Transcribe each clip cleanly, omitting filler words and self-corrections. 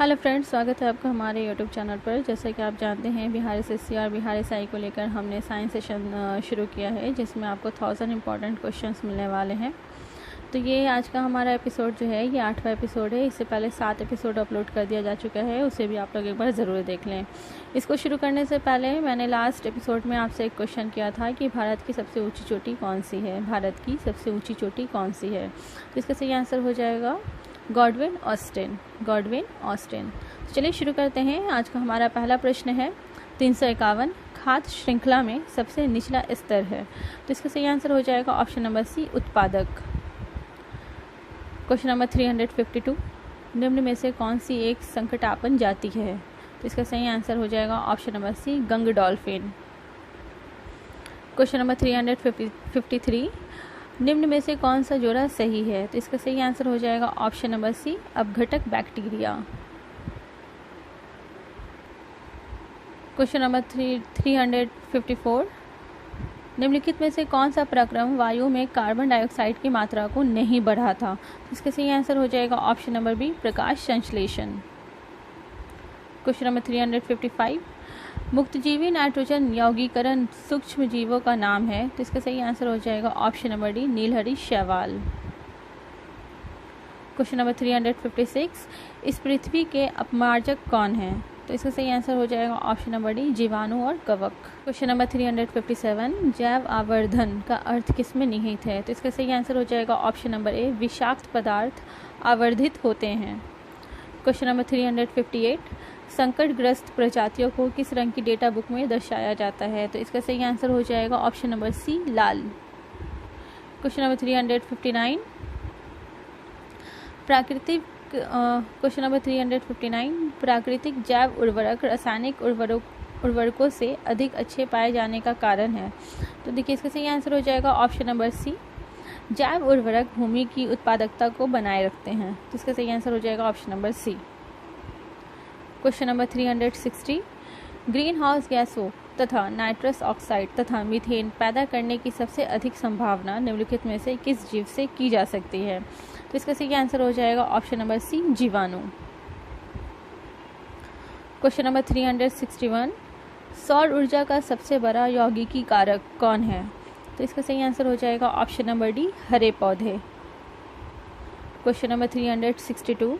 Hello friends, स्वागत है आपका हमारे यूट्यूब चैनल पर। जैसा कि आप जानते हैं, बिहार एसएससी और बिहार एसआई को लेकर हमने साइंस सेशन शुरू किया है, जिसमें आपको 1000 इंपॉर्टेंट क्वेश्चंस मिलने वाले हैं। तो ये आज का हमारा एपिसोड जो है, ये 8वां एपिसोड है। इससे पहले 7 एपिसोड अपलोड कर दिया जा चुका है, उसे भी आप लोग एक बार ज़रूर देख लें। इसको शुरू करने से पहले मैंने लास्ट एपिसोड में आपसे एक क्वेश्चन किया था कि भारत की सबसे ऊँची चोटी कौन सी है। भारत की सबसे ऊँची चोटी कौन सी है? तो इसका सही आंसर हो जाएगा गॉडविन ऑस्टिन। Godwin Austen. तो चलिए शुरू करते हैं। आज का हमारा पहला प्रश्न है 351 खाद्य श्रृंखला में सबसे निचला स्तर है। तो इसका सही आंसर हो जाएगा ऑप्शन नंबर सी, उत्पादक। क्वेश्चन नंबर 352 निम्न में से कौन सी एक संकटापन जाति है? तो इसका सही आंसर हो जाएगा ऑप्शन नंबर सी, गंग डॉल्फिन। क्वेश्चन नंबर 353 निम्न में से कौन सा जोड़ा सही है? तो इसका सही आंसर हो जाएगा ऑप्शन नंबर सी, अपघटक बैक्टीरिया। क्वेश्चन नंबर 354 निम्नलिखित में से कौन सा प्रक्रम वायु में कार्बन डाइऑक्साइड की मात्रा को नहीं बढ़ाता? तो इसका सही आंसर हो जाएगा ऑप्शन नंबर बी, प्रकाश संश्लेषण। क्वेश्चन नंबर 355 मुक्तजीवी नाइट्रोजन यौगीकरण सूक्ष्म जीवों का नाम है। तो इसका सही आंसर हो जाएगा ऑप्शन नंबर डी, नीलहरी शैवाल। क्वेश्चन नंबर 356 इस पृथ्वी के अपमार्जक कौन है? तो इसका सही आंसर हो जाएगा ऑप्शन नंबर डी, जीवाणु और कवक। क्वेश्चन नंबर 357 जैव आवर्धन का अर्थ किसमें निहित है? तो इसका सही आंसर हो जाएगा ऑप्शन नंबर ए, विषाक्त पदार्थ आवर्धित होते हैं। क्वेश्चन नंबर 358 संकटग्रस्त प्रजातियों को किस रंग की डेटा बुक में दर्शाया जाता है? तो इसका सही आंसर हो जाएगा ऑप्शन नंबर सी, लाल। क्वेश्चन नंबर 359 प्राकृतिक जैव उर्वरक रासायनिक उर्वरकों से अधिक अच्छे पाए जाने का कारण है। तो देखिए, इसका सही आंसर हो जाएगा ऑप्शन नंबर सी, जैव उर्वरक भूमि की उत्पादकता को बनाए रखते हैं। तो इसका सही आंसर हो जाएगा option number C. Question number 360 greenhouse गैसों तथा नाइट्रस ऑक्साइड तथा मीथेन पैदा करने की सबसे अधिक संभावना निम्नलिखित में से किस जीव से की जा सकती है? तो इसका सही आंसर हो जाएगा ऑप्शन नंबर सी, जीवाणु। क्वेश्चन नंबर 361 सौर ऊर्जा का सबसे बड़ा यौगिकी कारक कौन है? तो इसका सही आंसर हो जाएगा ऑप्शन नंबर डी, हरे पौधे। क्वेश्चन नंबर 362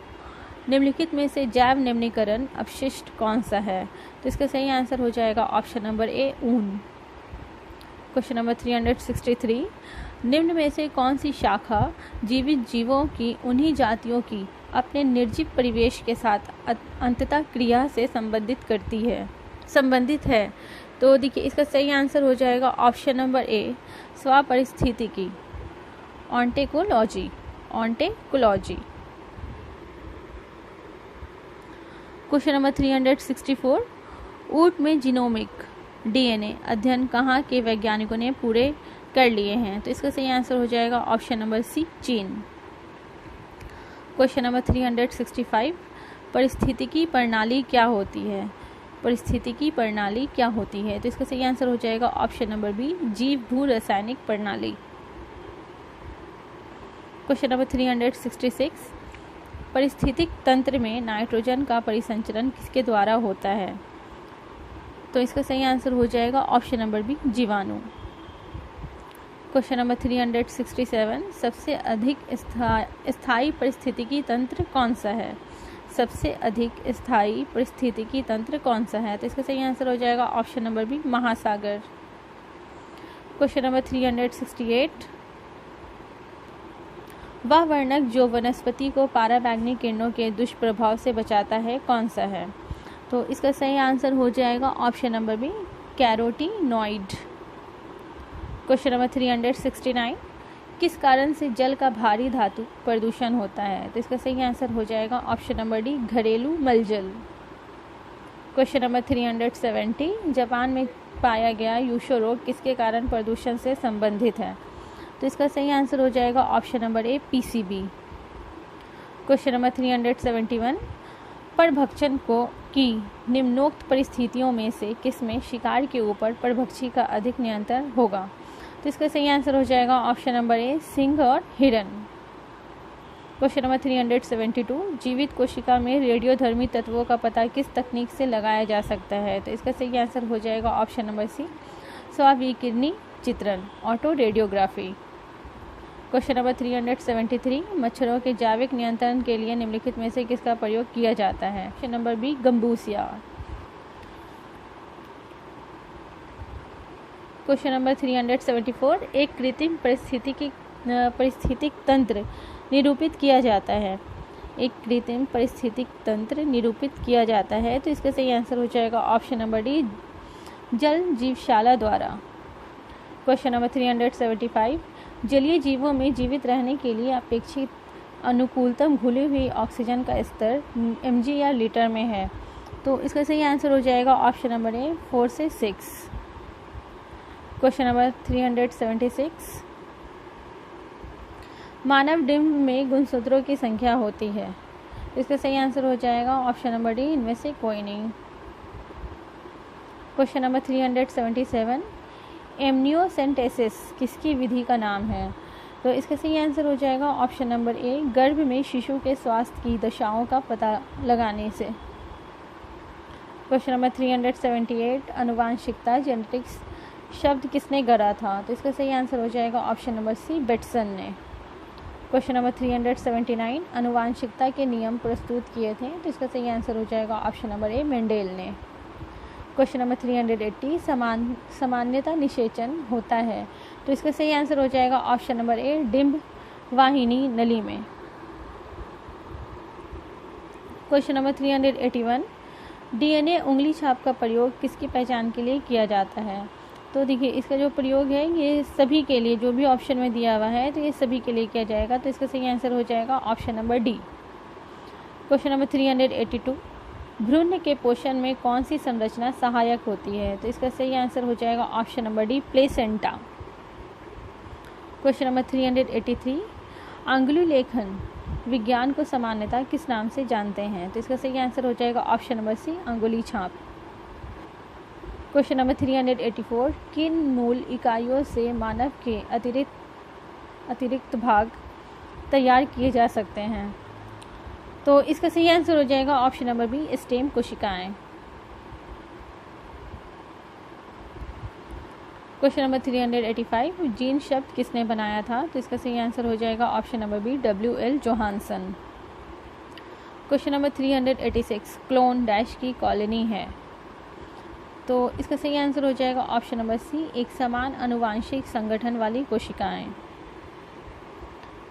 निम्नलिखित में से जैव निम्नीकरण अपशिष्ट कौन सा है? तो इसका सही आंसर हो जाएगा ऑप्शन नंबर ए, ऊन। क्वेश्चन नंबर 363 निम्न में से कौन सी शाखा जीवित जीवों की उन्हीं जातियों की अपने निर्जीव परिवेश के साथ अंततः क्रिया से संबंधित है? तो देखिए, इसका सही आंसर हो जाएगा ऑप्शन नंबर ए, स्वपरिस्थितिकी, ऑन्टोकोलॉजी। क्वेश्चन नंबर 364 ऊंट में जीनोमिक डीएनए अध्ययन कहाँ के वैज्ञानिकों ने पूरे कर लिए हैं? तो इसका सही आंसर हो जाएगा ऑप्शन नंबर सी, चीन। क्वेश्चन नंबर 365 पारिस्थितिकी प्रणाली क्या होती है? पारिस्थितिकी प्रणाली क्या होती है? तो इसका सही आंसर हो जाएगा ऑप्शन नंबर बी, जीव भू रासायनिक प्रणाली। क्वेश्चन नंबर 366 पारिस्थितिक तंत्र में नाइट्रोजन का परिसंचरण किसके द्वारा होता है? तो इसका सही आंसर हो जाएगा ऑप्शन नंबर बी, जीवाणु। क्वेश्चन नंबर 367 सबसे अधिक स्थायी पारिस्थितिकी तंत्र कौन सा है? सबसे अधिक स्थायी पारिस्थितिकी तंत्र कौन सा है? तो इसका सही आंसर हो जाएगा ऑप्शन नंबर बी, महासागर। क्वेश्चन नंबर 368 वह वर्णक जो वनस्पति को पराबैंगनी किरणों के दुष्प्रभाव से बचाता है कौन सा है? तो इसका सही आंसर हो जाएगा option number B, carotenoid. Question number 369 किस कारण से जल का भारी धातु प्रदूषण होता है? तो इसका सही आंसर हो जाएगा ऑप्शन नंबर डी, घरेलू मलजल। क्वेश्चन नंबर 370 जापान में पाया गया यूशो रोग किसके कारण प्रदूषण से संबंधित है? तो इसका सही आंसर हो जाएगा ऑप्शन नंबर ए, पीसीबी। क्वेश्चन नंबर 371 परभक्षण की निम्नोक्त परिस्थितियों में से किसमें शिकार के ऊपर परभक्षी का अधिक नियंत्रण होगा? तो इसका सही आंसर हो जाएगा ऑप्शन नंबर ए, सिंह और हिरन। क्वेश्चन नंबर 372, जीवित कोशिका में रेडियोधर्मी तत्वों का पता किस तकनीक से लगाया जा सकता है? तो इसका सही आंसर हो जाएगा ऑप्शन नंबर सी, स्व-विकिरणी चित्रण, ऑटो रेडियोग्राफी। क्वेश्चन नंबर 373, मच्छरों के जैविक नियंत्रण के लिए निम्नलिखित में से किसका प्रयोग किया जाता है? Option number B, gambusia. Question number 374, एक कृत्रिम पारिस्थितिक तंत्र निरूपित किया जाता है। एक कृत्रिम पारिस्थितिक तंत्र निरूपित किया जाता है, तो इसका सही आंसर हो जाएगा ऑप्शन नंबर डी, जल जीवशाला द्वारा। क्वेश्चन नंबर 375, जलीय जीवों में जीवित रहने के लिए अपेक्षित अनुकूलतम घुली हुई ऑक्सीजन का स्तर mg या लीटर में है, तो इसका सही आंसर हो जाएगा ऑप्शन नंबर ए, 4 से 6। क्वेश्चन नंबर 376, मानव डिंब में गुणसूत्रों की संख्या होती है, इसका सही आंसर हो जाएगा ऑप्शन नंबर डी, इनमें से कोई नहीं। क्वेश्चन नंबर 377, एमनियोसेंटेसिस किसकी विधि का नाम है? तो इसका सही आंसर हो जाएगा ऑप्शन नंबर ए, गर्भ में शिशु के स्वास्थ्य की दशाओं का पता लगाने से। क्वेश्चन नंबर 378, अनुवांशिकता जेनेटिक्स शब्द किसने गढ़ा था? तो इसका सही आंसर हो जाएगा ऑप्शन नंबर सी, बेटसन ने। क्वेश्चन नंबर 379, अनुवांशिकता के नियम प्रस्तुत किए थे, तो इसका सही आंसर हो जाएगा ऑप्शन नंबर ए, मेंडेल ने। क्वेश्चन नंबर 380, सामान्यता निषेचन होता है, तो इसका सही आंसर हो जाएगा ऑप्शन नंबर ए, डिंब वाहिनी नली में। क्वेश्चन नंबर 381, डीएनए उंगली छाप का प्रयोग किसकी पहचान के लिए किया जाता है? तो देखिए, इसका जो प्रयोग है ये सभी के लिए, जो भी ऑप्शन में दिया हुआ है तो ये सभी के लिए किया जाएगा, तो इसका सही आंसर हो जाएगा option number D. Question number 382, भ्रूण के पोषण में कौन सी संरचना सहायक होती है? तो इसका सही आंसर हो जाएगा option number D, placenta. Question number 383, अंगुलीलेखन विज्ञान को सामान्यतः किस नाम से जानते हैं? तो इसका सही आंसर हो जाएगा ऑप्शन नंबर सी, अंगुली छाप। क्वेश्चन नंबर 384, किन मूल इकाइयों से मानव के अतिरिक्त भाग तैयार किए जा सकते हैं? तो इसका सही आंसर हो जाएगा ऑप्शन नंबर बी, स्टेम कोशिकाएं। क्वेश्चन नंबर 385, जीन शब्द किसने बनाया था? तो इसका सही आंसर हो जाएगा option number B, WL Johannsen. Question number 386, clone dash की कॉलोनी है, तो इसका सही आंसर हो जाएगा ऑप्शन नंबर सी, एक समान अनुवांशिक संगठन वाली कोशिकाएं।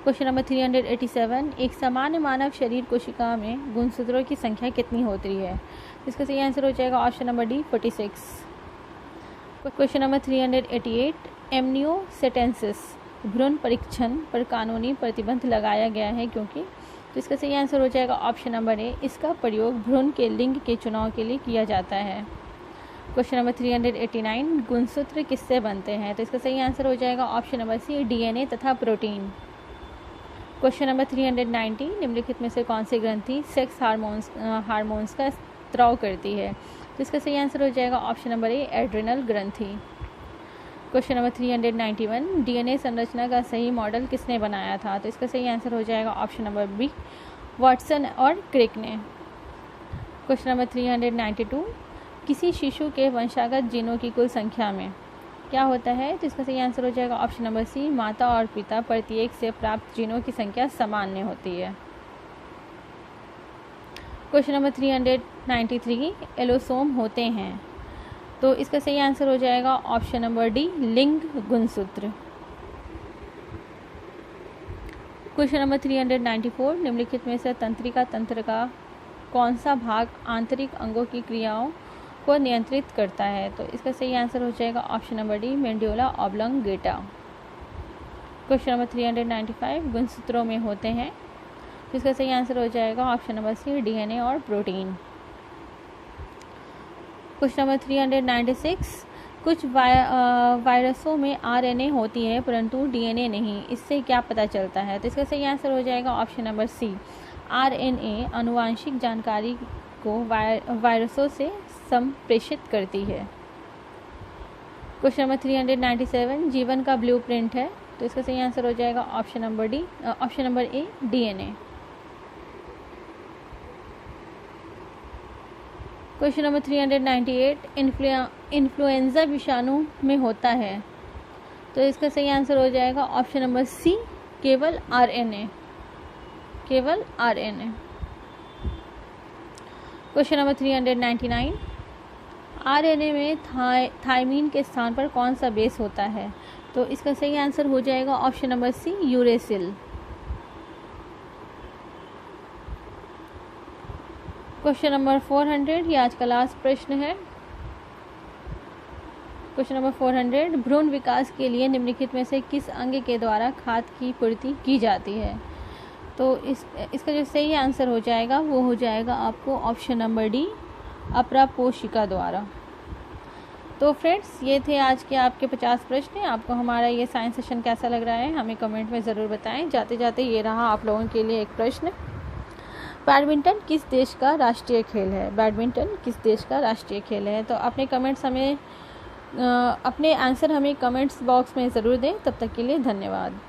क्वेश्चन नंबर 387, एक सामान्य मानव शरीर कोशिका में गुणसूत्रों की संख्या कितनी होती है? इसका सही आंसर हो जाएगा option number D, 46। Question number 388, amniocentesis भ्रूण परीक्षण पर कानूनी प्रतिबंध लगाया गया है क्योंकि? तो इसका सही आंसर हो जाएगा ऑप्शन नंबर ए, इसका प्रयोग भ्रूण के लिंग के चुनाव के लिए किया जाता है। क्वेश्चन नंबर 389, गुणसूत्र किससे बनते हैं? तो इसका सही आंसर हो जाएगा ऑप्शन नंबर सी, डीएनए तथा प्रोटीन। क्वेश्चन नंबर 390, निम्नलिखित में से कौन सी ग्रंथि सेक्स हार्मोन्स का स्त्राव करती है? तो इसका सही आंसर हो जाएगा ऑप्शन नंबर ए, एड्रिनल ग्रंथि। क्वेश्चन नंबर 391, डीएनए संरचना का सही मॉडल किसने बनाया था? तो इसका सही आंसर हो जाएगा ऑप्शन नंबर बी, वाटसन और क्रिक ने। क्वेश्चन नंबर 392, किसी शिशु के वंशागत जीनों की कुल संख्या में क्या होता है? तो इसका सही आंसर हो जाएगा ऑप्शन नंबर सी, माता और पिता प्रत्येक से प्राप्त जीनों की संख्या सामान्य होती है। क्वेश्चन नंबर 393, एलोसोम होते हैं, तो इसका सही आंसर हो जाएगा ऑप्शन नंबर डी, लिंग गुणसूत्र। क्वेश्चन नंबर 394, निम्नलिखित में से तंत्रिका तंत्र का कौन सा भाग आंतरिक अंगों की क्रियाओं को नियंत्रित करता है? तो इसका सही आंसर हो जाएगा option number D, medulla oblongata. Question number 395, गुणसूत्रों में होते हैं, तो इसका सही आंसर हो जाएगा ऑप्शन नंबर सी, डीएनए और प्रोटीन। क्वेश्चन नंबर 396, कुछ वायरसों में आरएनए होती है परंतु डीएनए नहीं, इससे क्या पता चलता है? तो इसका सही आंसर हो जाएगा ऑप्शन नंबर सी, आरएनए आनुवांशिक जानकारी को वायरसों से संप्रेषित करती है। क्वेश्चन नंबर 397, जीवन का ब्लूप्रिंट है, तो इसका सही आंसर हो जाएगा ऑप्शन नंबर ए, डीएनए। क्वेश्चन नंबर 398, इन्फ्लुएंजा विषाणु में होता है, तो इसका सही आंसर हो जाएगा ऑप्शन नंबर सी, केवल आरएनए। केवल आरएनए। क्वेश्चन नंबर 399, आरएनए में थायमीन के स्थान पर कौन सा बेस होता है, तो इसका सही आंसर हो जाएगा option number C, uracil. Question number 400, ये आज का लास्ट प्रश्न है। क्वेश्चन नंबर 400, भ्रूण विकास के लिए निम्नलिखित में से किस अंग के द्वारा खाद की पूर्ति की जाती है, तो इसका जो सही आंसर हो जाएगा वो हो जाएगा आपको ऑप्शन नंबर डी, अपरापोशिका द्वारा। तो फ्रेंड्स, ये थे आज के आपके 50 प्रश्न। आपको हमारा ये साइंस सेशन कैसा लग रहा है हमें कमेंट में ज़रूर बताएं। जाते जाते ये रहा आप लोगों के लिए एक प्रश्न, बैडमिंटन किस देश का राष्ट्रीय खेल है? बैडमिंटन किस देश का राष्ट्रीय खेल है? तो अपने आंसर हमें कमेंट्स बॉक्स में ज़रूर दें। तब तक के लिए धन्यवाद।